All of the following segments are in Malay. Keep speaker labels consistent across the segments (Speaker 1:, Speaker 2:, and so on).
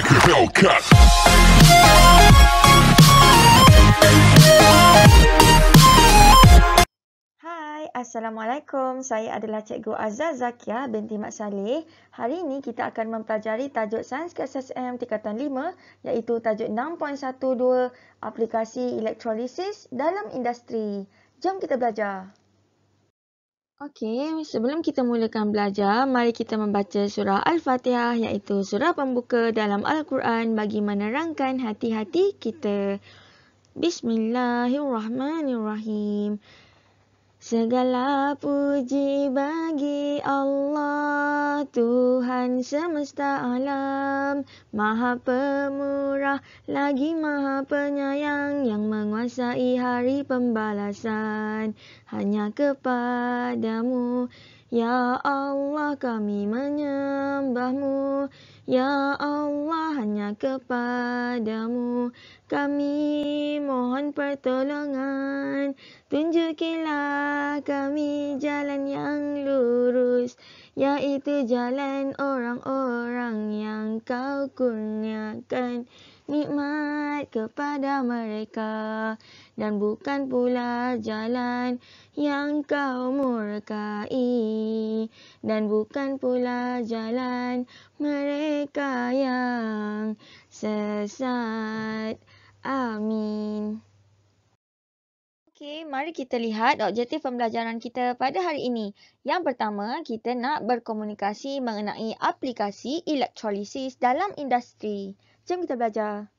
Speaker 1: like a Hellcat.
Speaker 2: Hai, Assalamualaikum. Saya adalah Cikgu Azhar Zakiah binti Mat Saleh. Hari ini kita akan mempelajari tajuk Sains KSSM tingkatan 5 iaitu tajuk 6.12 aplikasi elektrolisis dalam industri. Jom kita belajar. Okey, sebelum kita mulakan belajar, mari kita membaca surah Al-Fatihah iaitu surah pembuka dalam Al-Quran bagi menerangkan hati-hati kita. Bismillahirrahmanirrahim. Segala puji bagi Allah, Tuhan semesta alam, Maha Pemurah lagi Maha Penyayang yang menguasai hari pembalasan. Hanya kepadamu, ya Allah kami menyembahmu. Ya Allah, hanya kepadamu kami mohon pertolongan. Tunjukilah kami jalan yang lurus, yaitu jalan orang-orang yang kau kurniakan nikmat kepada mereka, dan bukan pula jalan yang kau murkai, dan bukan pula jalan mereka yang sesat. Amin. Okey, mari kita lihat objektif pembelajaran kita pada hari ini. Yang pertama, kita nak berkomunikasi mengenai aplikasi elektrolisis dalam industri. Jom kita belajar.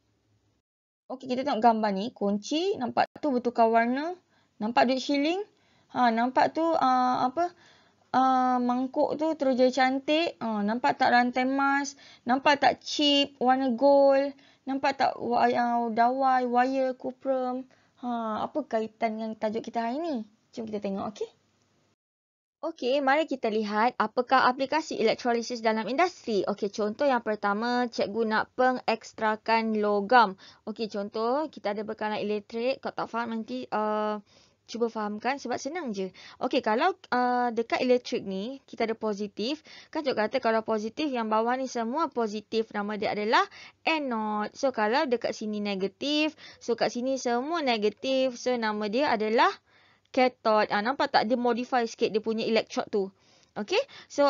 Speaker 2: Okey, kita tengok gambar ni. Kunci, nampak tu bertukar warna. Nampak duit shilling? Nampak tu mangkuk tu terus jadi cantik. Nampak tak rantai emas? Nampak tak chip warna gold? Nampak tak dawai, wire, kuprum? Apa kaitan dengan tajuk kita hari ni? Jom kita tengok, okey? Okey, mari kita lihat apakah aplikasi elektrolisis dalam industri. Okey, contoh yang pertama, cikgu nak pengekstrakan logam. Okey, contoh kita ada bekalan elektrik. Kau tak faham nanti cuba fahamkan sebab senang je. Okey, kalau dekat elektrik ni kita ada positif. Kan cikgu kata kalau positif yang bawah ni semua positif. Nama dia adalah anode. So, kalau dekat sini negatif. So, kat sini semua negatif. So, nama dia adalah cathode. Nampak tak? Dia modify sikit dia punya electrode tu. Okey. So,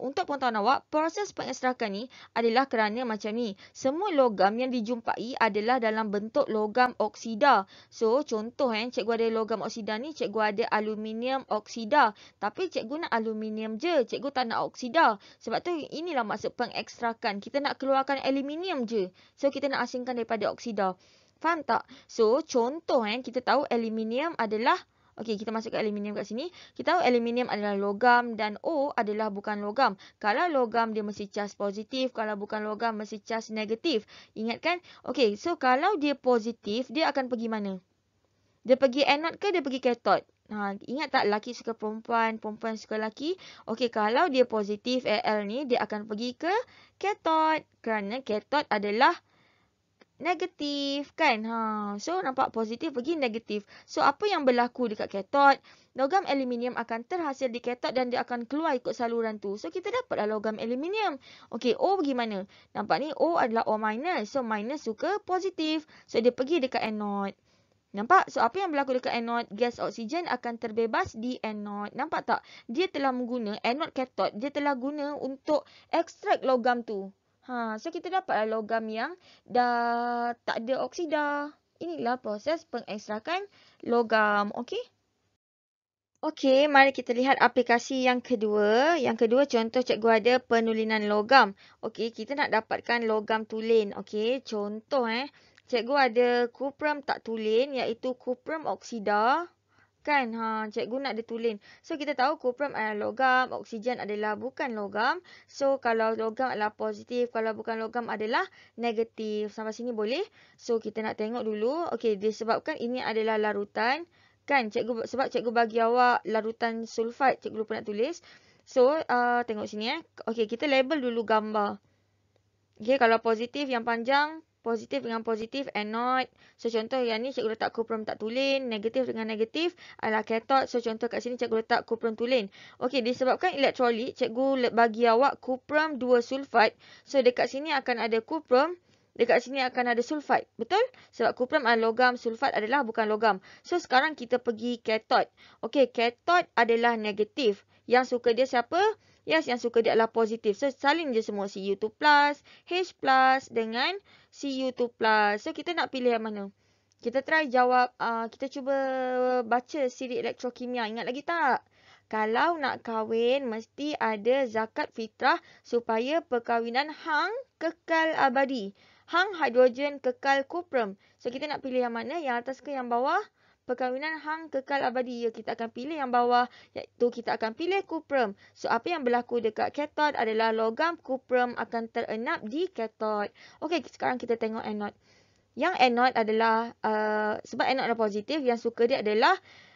Speaker 2: untuk pengetahuan awak, proses pengekstrakan ni adalah kerana macam ni. Semua logam yang dijumpai adalah dalam bentuk logam oksida. So, contoh cikgu ada logam oksida ni, cikgu ada aluminium oksida. Tapi cikgu nak aluminium je. Cikgu tak nak oksida. Sebab tu inilah maksud pengekstrakan. Kita nak keluarkan aluminium je. So, kita nak asingkan daripada oksida. Faham tak? So, contoh kita tahu aluminium adalah, okey, kita masuk ke aluminium kat sini. Kita tahu aluminium adalah logam dan O adalah bukan logam. Kalau logam dia mesti cas positif, kalau bukan logam mesti cas negatif. Ingat kan? Okey, so kalau dia positif, dia akan pergi mana? Dia pergi anode ke dia pergi cathode? Ingat tak lelaki suka perempuan, perempuan suka lelaki? Okey, kalau dia positif Al ni, dia akan pergi ke cathode. Kerana cathode adalah negatif kan. So nampak positif pergi negatif. So apa yang berlaku dekat cathode? Logam aluminium akan terhasil di cathode dan dia akan keluar ikut saluran tu. So kita dapatlah logam aluminium. Okey, O pergi mana? Nampak ni O adalah O minus. So minus suka positif. So dia pergi dekat anode. Nampak? So apa yang berlaku dekat anode? Gas oksigen akan terbebas di anode. Nampak tak? Dia telah mengguna anode cathode. Dia telah guna untuk ekstrak logam tu. So kita dapatlah logam yang dah tak ada oksida. Inilah proses pengekstrakan logam. Okey? Okey, mari kita lihat aplikasi yang kedua. Yang kedua, contoh cikgu ada penulinan logam. Okey, kita nak dapatkan logam tulen. Okey, contoh cikgu ada kuprum tak tulen iaitu kuprum oksida. Kan? Cikgu nak dia tulen. So, kita tahu kuprum adalah logam, oksigen adalah bukan logam. So, kalau logam adalah positif, kalau bukan logam adalah negatif. Sampai sini boleh? So, kita nak tengok dulu. Okey, disebabkan ini adalah larutan. Kan? Sebab cikgu bagi awak larutan sulfat. Cikgu lupa nak tulis. So, tengok sini Okey, kita label dulu gambar. Okey, kalau positif yang panjang, positif dengan positif anode. So contoh yang ni cikgu letak kuprum tak tulen, negatif dengan negatif adalah cathode. So contoh kat sini cikgu letak kuprum tulen. Okey, disebabkan elektrolit, cikgu bagi awak kuprum 2 sulfat. So dekat sini akan ada kuprum, dekat sini akan ada sulfat. Betul? Sebab kuprum adalah logam, sulfat adalah bukan logam. So sekarang kita pergi cathode. Okey, cathode adalah negatif. Yang suka dia siapa? Yes, yang suka dia adalah positif. So, salin je semua Cu2+, H+, dengan Cu2+. So, kita nak pilih yang mana? Kita try jawab, kita cuba baca siri elektrokimia. Ingat lagi tak? Kalau nak kahwin, mesti ada zakat fitrah supaya perkahwinan hang kekal abadi. Hang hidrogen kekal kuprum. So, kita nak pilih yang mana? Yang atas ke yang bawah? Perkahwinan hang kekal abadi. Ya, kita akan pilih yang bawah, iaitu kita akan pilih kuprum. So, apa yang berlaku dekat cathode adalah logam kuprum akan terenap di cathode. Okey, sekarang kita tengok anode. Yang anode adalah, sebab anode adalah positif, yang suka dia adalah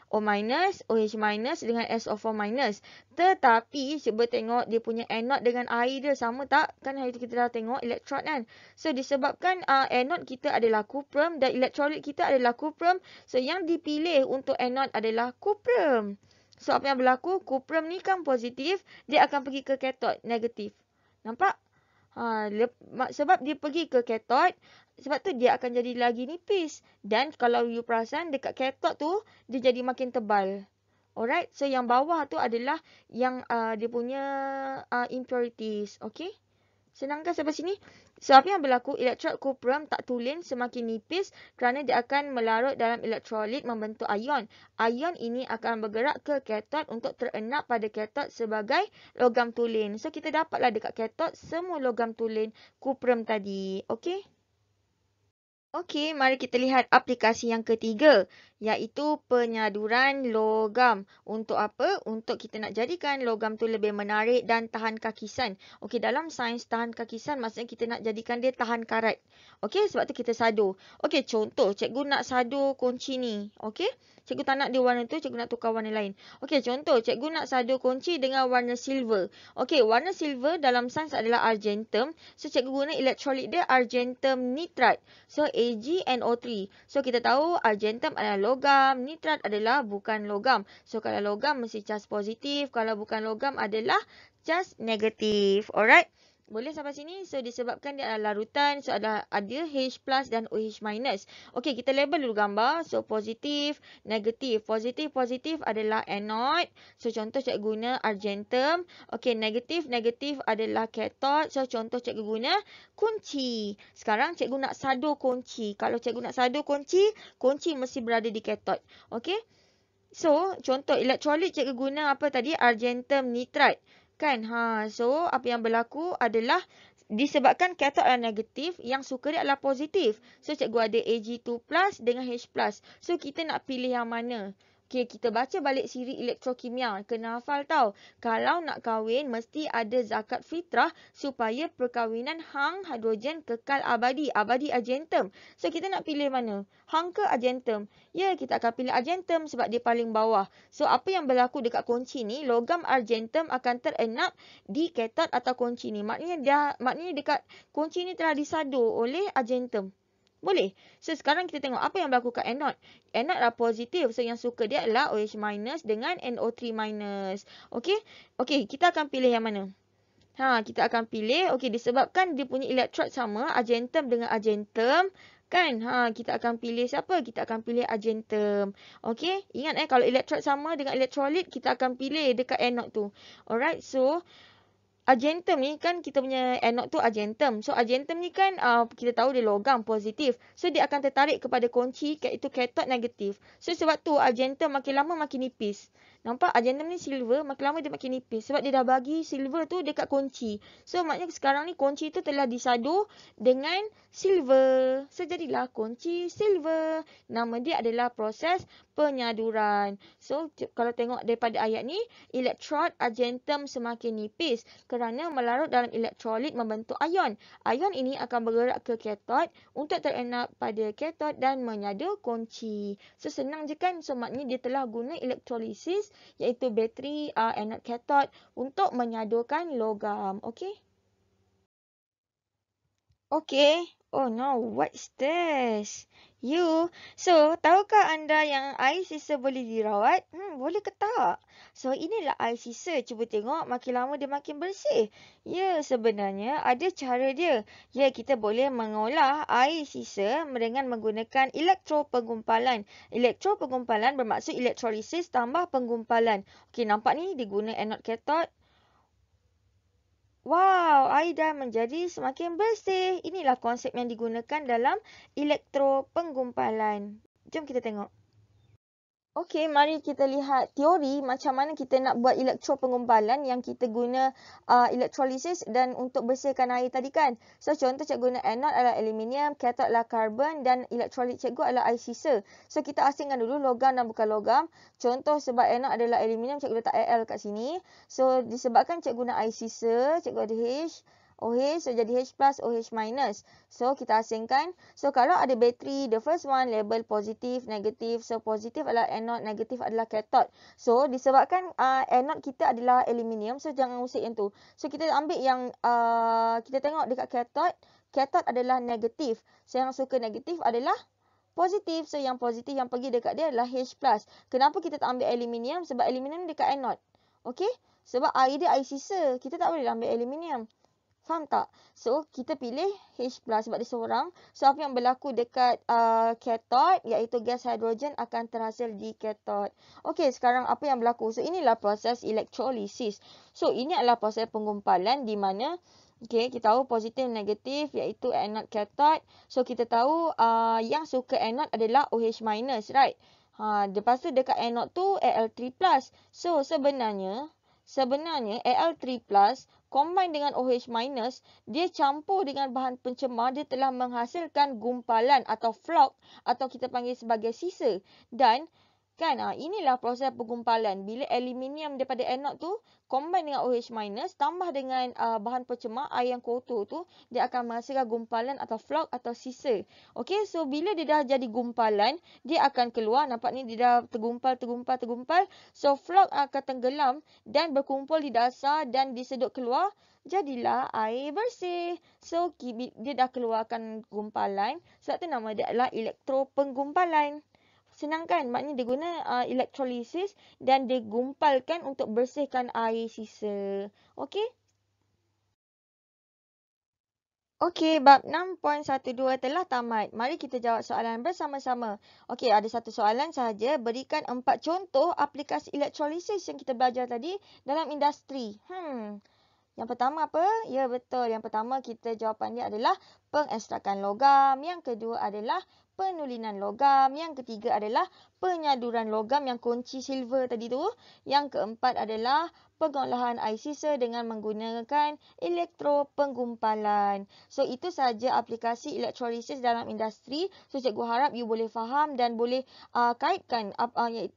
Speaker 2: O-, OH- dengan SO4-. Tetapi, cuba tengok dia punya anode dengan air dia sama tak? Kan hari tu kita dah tengok elektrod kan? So, disebabkan anode kita adalah kuprum dan elektrolit kita adalah kuprum. So, yang dipilih untuk anode adalah kuprum. So, apa yang berlaku? Kuprum ni kan positif, dia akan pergi ke cathode, negatif. Nampak? Sebab dia pergi ke cathode, sebab tu dia akan jadi lagi nipis. Dan kalau you perasan dekat cathode tu, dia jadi makin tebal. Alright, so yang bawah tu adalah yang dia punya impurities. Okay? Senangkan sampai sini? So, apa yang berlaku? Elektrod kuprum tak tulen semakin nipis kerana dia akan melarut dalam elektrolit membentuk ion. Ion ini akan bergerak ke cathode untuk terenap pada cathode sebagai logam tulen. So, kita dapatlah dekat cathode semua logam tulen kuprum tadi. Okey? Okey, mari kita lihat aplikasi yang ketiga, iaitu penyaduran logam. Untuk apa? Untuk kita nak jadikan logam tu lebih menarik dan tahan kakisan. Okey, dalam sains tahan kakisan maksudnya kita nak jadikan dia tahan karat. Okey, sebab tu kita sadur. Okey, contoh cikgu nak sadur kunci ni. Okey, cikgu tak nak dia warna tu, cikgu nak tukar warna lain. Okey, contoh cikgu nak sadur kunci dengan warna silver. Okey, warna silver dalam sains adalah argentum. So, cikgu guna elektrolit dia argentum nitrat. So, AgNO3. So, kita tahu argentum adalah logam, nitrat adalah bukan logam. So, kalau logam mesti cas positif, kalau bukan logam adalah cas negatif. Alright? Boleh sampai sini? So, disebabkan dia adalah larutan, so ada H+ dan OH-. Okey, kita label dulu gambar. So, positif, negatif. Positif adalah anode. So, contoh cikgu guna argentum. Okey, negatif adalah cathode. So, contoh cikgu guna kunci. Sekarang cikgu nak sadur kunci. Kalau cikgu nak sadur kunci, kunci mesti berada di cathode. Okey? So, contoh elektrolit cikgu guna apa tadi? Argentum nitrat. Kan? So, apa yang berlaku adalah disebabkan cathode adalah negatif, yang suka dia adalah positif. So, cikgu ada Ag2+ dengan H+. So, kita nak pilih yang mana? Okey, kita baca balik siri elektrokimia. Kena hafal tau. Kalau nak kahwin, mesti ada zakat fitrah supaya perkahwinan hang hidrogen kekal abadi. Abadi argentum. So, kita nak pilih mana? Hang ke argentum? Ya, kita akan pilih argentum sebab dia paling bawah. So, apa yang berlaku dekat kunci ni, logam argentum akan terenap di cathode atau kunci ni. Maknanya dekat kunci ni telah disadur oleh argentum. Boleh. So, sekarang kita tengok apa yang berlaku kat anode. Anode adalah positif. So, yang suka dia adalah OH- dengan NO3-. Okey? Okey, kita akan pilih yang mana? Kita akan pilih. Okey, disebabkan dia punya elektrod sama, argentum dengan argentum. Kan? Kita akan pilih siapa? Kita akan pilih argentum. Okey? Ingat kalau elektrod sama dengan elektrolit, kita akan pilih dekat anode tu. Alright, so argentum ni kan kita punya anode tu argentum. So, argentum ni kan kita tahu dia logam positif. So, dia akan tertarik kepada kunci iaitu cathode negatif. So, sebab tu argentum makin lama makin nipis. Nampak? Argentum ni silver, makin lama dia makin nipis. Sebab dia dah bagi silver tu dekat kunci. So, maknanya sekarang ni kunci tu telah disadur dengan silver. So, jadilah kunci silver. Nama dia adalah proses penyaduran. So, kalau tengok daripada ayat ni, elektrod argentum semakin nipis kerana melarut dalam elektrolit membentuk ion. Ion ini akan bergerak ke cathode untuk terenap pada cathode dan menyadu kunci. So, senang je kan? So, maknanya dia telah guna elektrolisis iaitu bateri anode cathode untuk menyadurkan logam. Okey? Okey. Oh no, what's this? So, tahukah anda yang air sisa boleh dirawat? Boleh ke tak? So, inilah air sisa. Cuba tengok, makin lama dia makin bersih. Ya, sebenarnya ada cara dia. Ya, kita boleh mengolah air sisa dengan menggunakan elektropenggumpalan. Elektropenggumpalan bermaksud elektrolisis tambah penggumpalan. Okey, nampak ni dia guna anode katot. Wow, air dah menjadi semakin bersih. Inilah konsep yang digunakan dalam elektropenggumpalan. Jom kita tengok. Okey, mari kita lihat teori macam mana kita nak buat elektropenggumpalan yang kita guna elektrolisis dan untuk bersihkan air tadi kan. So, contoh cikgu guna anode adalah aluminium, katot adalah karbon dan elektrolit cikgu adalah air sisa. So, kita asingkan dulu logam dan bukan logam. Contoh sebab anode adalah aluminium, cikgu letak Al kat sini. So, disebabkan cikgu guna air sisa, cikgu ada H. OH, so jadi H plus, OH minus. So, kita asingkan. So, kalau ada bateri, the first one label positif, negatif. So, positif adalah anode, negatif adalah katot. So, disebabkan anode kita adalah aluminium, so jangan usik yang tu. So, kita ambil yang, kita tengok dekat katot. Katot adalah negatif. So, yang suka negatif adalah positif. So, yang positif yang pergi dekat dia adalah H plus. Kenapa kita tak ambil aluminium? Sebab aluminium dekat anode. Okey? Sebab air dia air sisa. Kita tak boleh ambil aluminium. Faham tak? So, kita pilih H plus sebab dia seorang. So, apa yang berlaku dekat katot iaitu gas hidrogen akan terhasil di katot. Okey, sekarang apa yang berlaku? So, inilah proses elektrolisis. So, ini adalah proses penggumpalan di mana kita tahu positif negatif iaitu anode katot. So, kita tahu yang suka anode adalah OH minus, right? Lepas tu dekat anode tu Al3 plus. So, sebenarnya Al3 plus combine dengan OH minus, dia campur dengan bahan pencemar, dia telah menghasilkan gumpalan atau flok atau kita panggil sebagai sisa. Dan kan inilah proses penggumpalan. Bila aluminium daripada anode tu combine dengan OH minus tambah dengan bahan pencemar air yang kotor tu, dia akan menghasilkan gumpalan atau flok atau sisa. Okey, so bila dia dah jadi gumpalan, dia akan keluar. Nampak ni dia dah tergumpal. So flok akan tenggelam dan berkumpul di dasar dan disedut keluar. Jadilah air bersih. So, dia dah keluarkan gumpalan. Sebab tu nama dia adalah elektropenggumpalan. Senang kan? Maknanya dia guna elektrolisis dan dia gumpalkan untuk bersihkan air sisa. Okey? Okey, bab 6.12 telah tamat. Mari kita jawab soalan bersama-sama. Okey, ada satu soalan sahaja. Berikan 4 contoh aplikasi elektrolisis yang kita belajar tadi dalam industri. Yang pertama apa? Ya, betul. Yang pertama jawapan dia adalah pengekstrakan logam. Yang kedua adalah penulinan logam. Yang ketiga adalah penyaduran logam yang kunci silver tadi tu. Yang keempat adalah pengolahan air sisa dengan menggunakan elektropenggumpalan. So, itu sahaja aplikasi elektrolisis dalam industri. So, cikgu harap you boleh faham dan boleh kaitkan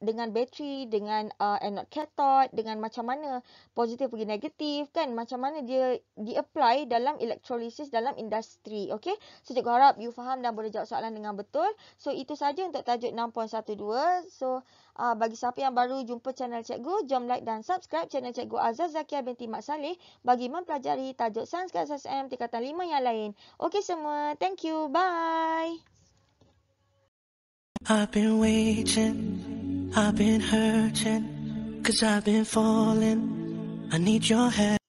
Speaker 2: dengan bateri, dengan anode katot, dengan macam mana positif pergi negatif, kan? Macam mana dia di-apply dalam elektrolisis dalam industri. Okey? So, cikgu harap you faham dan boleh jawab soalan dengan betul. So, itu sahaja untuk tajuk 6.12. So, bagi siapa yang baru jumpa channel cikgu, jom like dan subscribe channel cikgu Azaz Zakia binti Mak Saleh bagi mempelajari tajuk Sains KSSM tingkatan 5 yang lain. Okey semua, thank you, bye.
Speaker 1: I've been waiting, I've been hurting, 'cause I've been falling. I need your help.